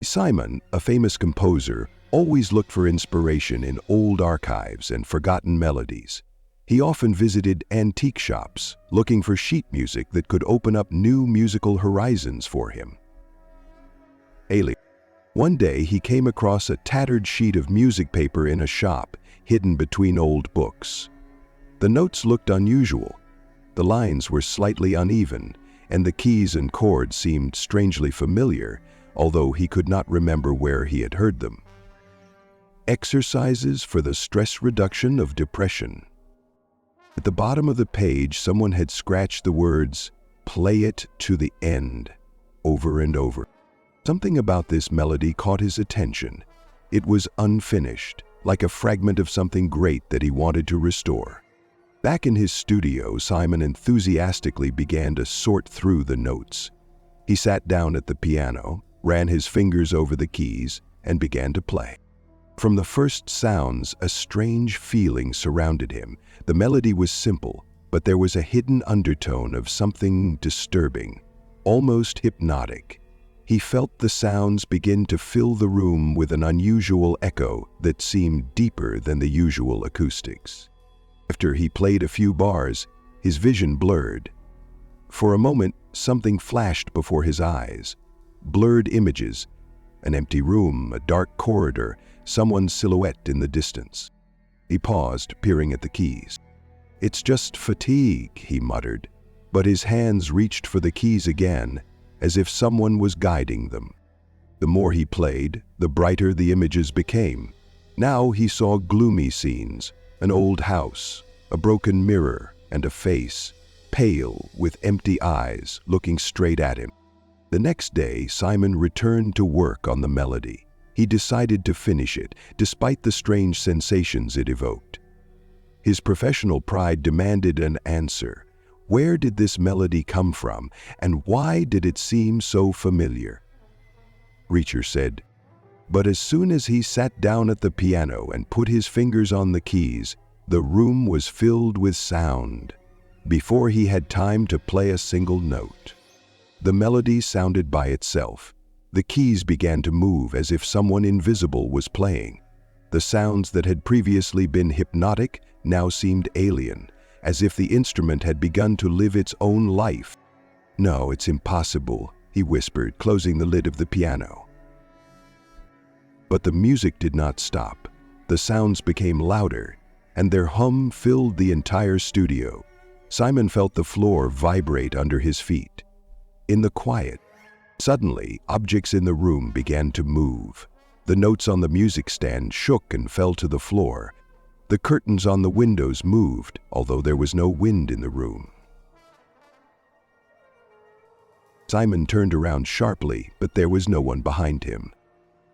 Simon, a famous composer, always looked for inspiration in old archives and forgotten melodies. He often visited antique shops, looking for sheet music that could open up new musical horizons for him. One day he came across a tattered sheet of music paper in a shop, hidden between old books. The notes looked unusual. The lines were slightly uneven, and the keys and chords seemed strangely familiar, although he could not remember where he had heard them. Exercises for the stress reduction of depression. At the bottom of the page, someone had scratched the words, "Play it to the end," over and over. Something about this melody caught his attention. It was unfinished, like a fragment of something great that he wanted to restore. Back in his studio, Simon enthusiastically began to sort through the notes. He sat down at the piano, ran his fingers over the keys, and began to play. From the first sounds, a strange feeling surrounded him. The melody was simple, but there was a hidden undertone of something disturbing, almost hypnotic. He felt the sounds begin to fill the room with an unusual echo that seemed deeper than the usual acoustics. After he played a few bars, his vision blurred. For a moment, something flashed before his eyes. Blurred images, an empty room, a dark corridor, someone's silhouette in the distance. He paused, peering at the keys. "It's just fatigue," he muttered, but his hands reached for the keys again, as if someone was guiding them. The more he played, the brighter the images became. Now he saw gloomy scenes, an old house, a broken mirror, and a face, pale, with empty eyes, looking straight at him. The next day, Simon returned to work on the melody. He decided to finish it, despite the strange sensations it evoked. His professional pride demanded an answer. Where did this melody come from, and why did it seem so familiar? Reacher said, but as soon as he sat down at the piano and put his fingers on the keys, the room was filled with sound. Before he had time to play a single note, the melody sounded by itself. The keys began to move as if someone invisible was playing. The sounds that had previously been hypnotic now seemed alien, as if the instrument had begun to live its own life. "No, it's impossible," he whispered, closing the lid of the piano. But the music did not stop. The sounds became louder, and their hum filled the entire studio. Simon felt the floor vibrate under his feet. In the quiet, suddenly, objects in the room began to move. The notes on the music stand shook and fell to the floor. The curtains on the windows moved, although there was no wind in the room. Simon turned around sharply, but there was no one behind him.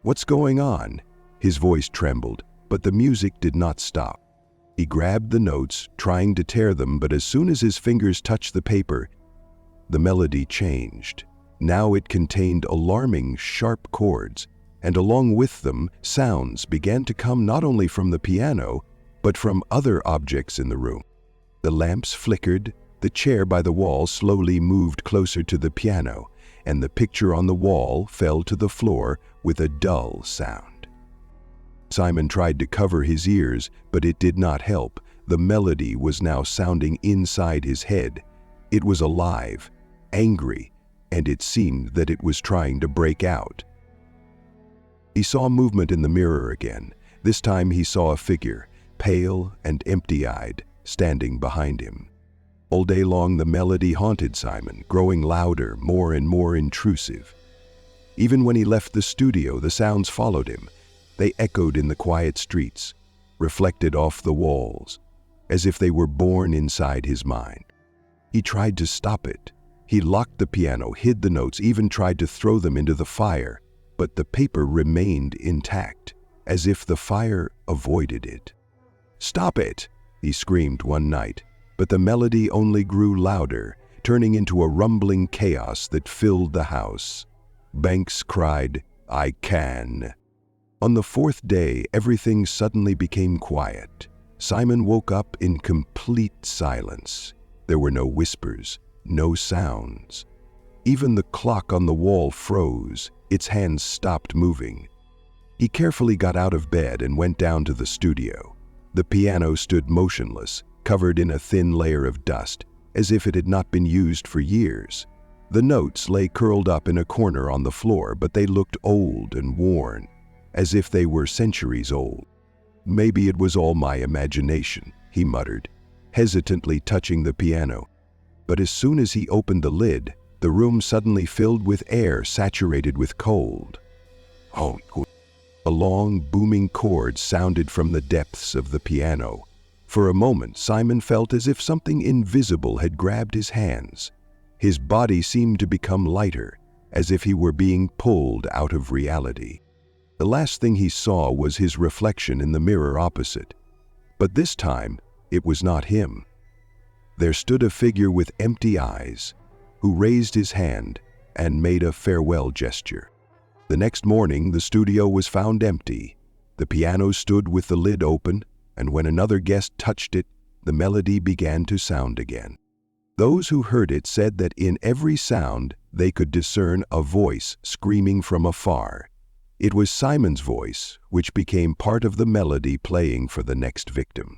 "What's going on?" His voice trembled, but the music did not stop. He grabbed the notes, trying to tear them, but as soon as his fingers touched the paper, the melody changed. Now it contained alarming, sharp chords, and along with them, sounds began to come not only from the piano, but from other objects in the room. The lamps flickered, the chair by the wall slowly moved closer to the piano, and the picture on the wall fell to the floor with a dull sound. Simon tried to cover his ears, but it did not help. The melody was now sounding inside his head. It was alive, angry, and it seemed that it was trying to break out. He saw movement in the mirror again. This time he saw a figure, pale and empty-eyed, standing behind him. All day long the melody haunted Simon, growing louder, more and more intrusive. Even when he left the studio, the sounds followed him. They echoed in the quiet streets, reflected off the walls, as if they were born inside his mind. He tried to stop it. He locked the piano, hid the notes, even tried to throw them into the fire, but the paper remained intact, as if the fire avoided it. "Stop it!" he screamed one night, but the melody only grew louder, turning into a rumbling chaos that filled the house. Banks cried, "I can." On the fourth day, everything suddenly became quiet. Simon woke up in complete silence. There were no whispers, no sounds. Even the clock on the wall froze. its hands stopped moving. He carefully got out of bed and went down to the studio. The piano stood motionless, covered in a thin layer of dust, as if it had not been used for years. The notes lay curled up in a corner on the floor, but they looked old and worn, as if they were centuries old. "Maybe it was all my imagination," he muttered, hesitantly touching the piano. But as soon as he opened the lid, the room suddenly filled with air saturated with cold. "Oh!" A long, booming chord sounded from the depths of the piano. For a moment, Simon felt as if something invisible had grabbed his hands. His body seemed to become lighter, as if he were being pulled out of reality. The last thing he saw was his reflection in the mirror opposite. But this time, it was not him. There stood a figure with empty eyes, who raised his hand and made a farewell gesture. The next morning, the studio was found empty. The piano stood with the lid open, and when another guest touched it, the melody began to sound again. Those who heard it said that in every sound they could discern a voice screaming from afar. It was Simon's voice, which became part of the melody playing for the next victim.